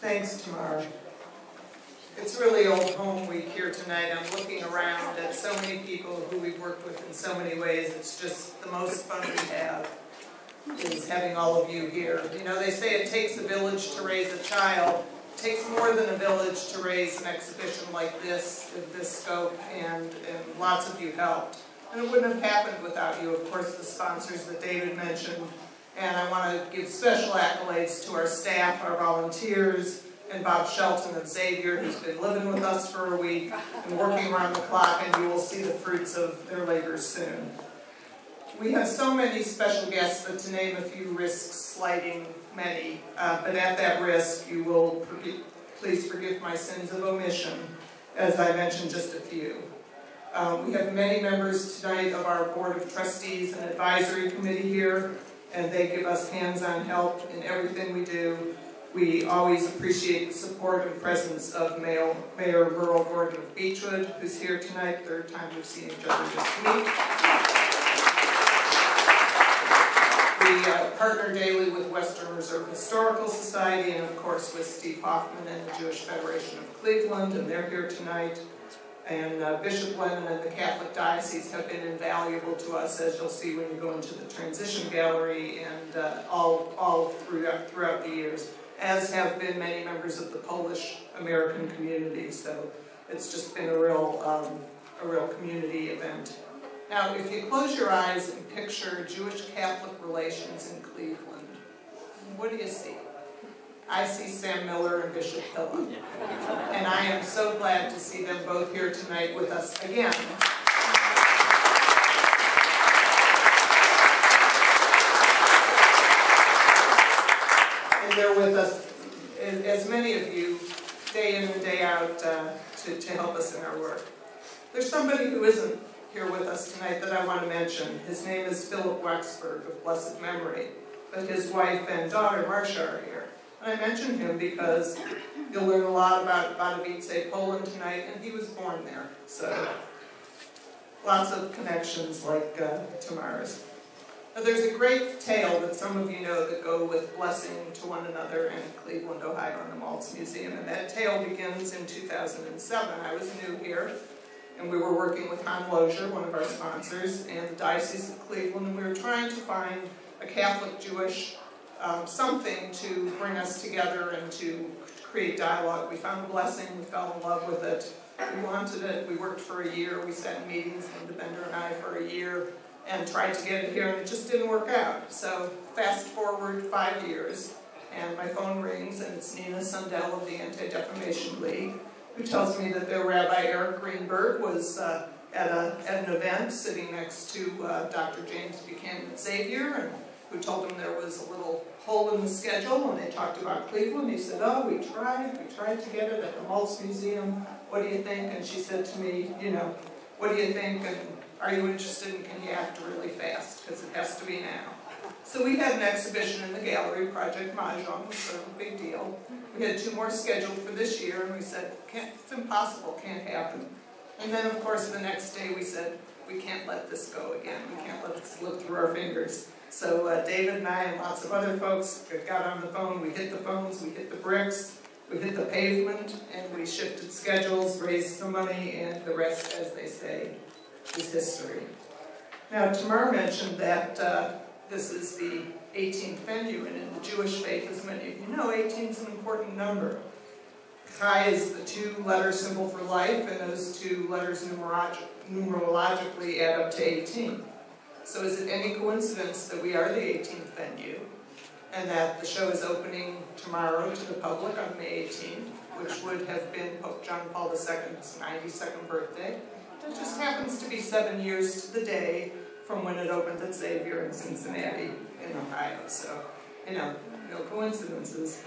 Thanks, Tamar. It's really old home week here tonight. I'm looking around at so many people who we've worked with in so many ways. It's just the most fun we have is having all of you here. You know, they say it takes a village to raise a child. It takes more than a village to raise an exhibition like this, with this scope, and lots of you helped. And it wouldn't have happened without you. Of course, the sponsors that David mentioned. And I want to give special accolades to our staff, our volunteers, and Bob Shelton of Xavier, who's been living with us for a week and working around the clock, and you will see the fruits of their labors soon. We have so many special guests that to name a few risks slighting many, but at that risk you will please forgive my sins of omission, as I mentioned just a few. We have many members tonight of our Board of Trustees and Advisory Committee here, and they give us hands-on help in everything we do. We always appreciate the support and presence of Mayor Burl Gordon of Beechwood, who's here tonight, third time we've seen each other this week. We partner daily with Western Reserve Historical Society and, of course, with Steve Hoffman and the Jewish Federation of Cleveland, and they're here tonight. And Bishop Lennon and the Catholic Diocese have been invaluable to us, as you'll see when you go into the Transition Gallery, and all throughout the years, as have been many members of the Polish-American community. So it's just been a real community event. Now, if you close your eyes and picture Jewish-Catholic relations in Cleveland, what do you see? I see Sam Miller and Bishop Hilla, and I am so glad to see them both here tonight with us again. And they're with us, as many of you, day in and day out to help us in our work. There's somebody who isn't here with us tonight that I want to mention. His name is Philip Wexberg of blessed memory, but his wife and daughter, Marcia, are here. And I mention him because you'll learn a lot about Katowice, Poland tonight, and he was born there. So lots of connections like Tamar's. Now, there's a great tale that some of you know that go with blessing to one another in Cleveland, Ohio, in the Maltz Museum. And that tale begins in 2007. I was new here, and we were working with Han Lozier, one of our sponsors, and the Diocese of Cleveland, and we were trying to find a Catholic-Jewish something to bring us together and to create dialogue. We found blessing, we fell in love with it, we wanted it, we worked for a year, we sat in meetings, Linda Bender and I, for a year, and tried to get it here, and it just didn't work out. So fast forward 5 years, and my phone rings, and it's Nina Sundell of the Anti-Defamation League, who tells me that their Rabbi Eric Greenberg was at an event sitting next to Dr. James Buchanan at Xavier, and who told him there was a little hole in the schedule, and they talked about Cleveland. He said, oh, we tried to get it at the Maltz Museum. What do you think? And she said to me, you know, what do you think? And are you interested, and can you act really fast? Because it has to be now. So we had an exhibition in the gallery, Project Mahjong, was sort of a big deal. We had 2 more scheduled for this year, and we said, it's impossible, can't happen. And then, of course, the next day we said, we can't let this go again. We can't let it slip through our fingers. So David and I and lots of other folks got on the phone, we hit the phones, we hit the bricks, we hit the pavement, and we shifted schedules, raised some money, and the rest, as they say, is history. Now, Tamar mentioned that this is the 18th venue, and in the Jewish faith, as many of you know, 18 is an important number. Chai is the 2-letter symbol for life, and those 2 letters numerologically add up to 18. So is it any coincidence that we are the 18th venue, and that the show is opening tomorrow to the public on May 18th, which would have been Pope John Paul II's 92nd birthday? It just happens to be 7 years to the day from when it opened at Xavier in Cincinnati, in Ohio. So, you know, no coincidences.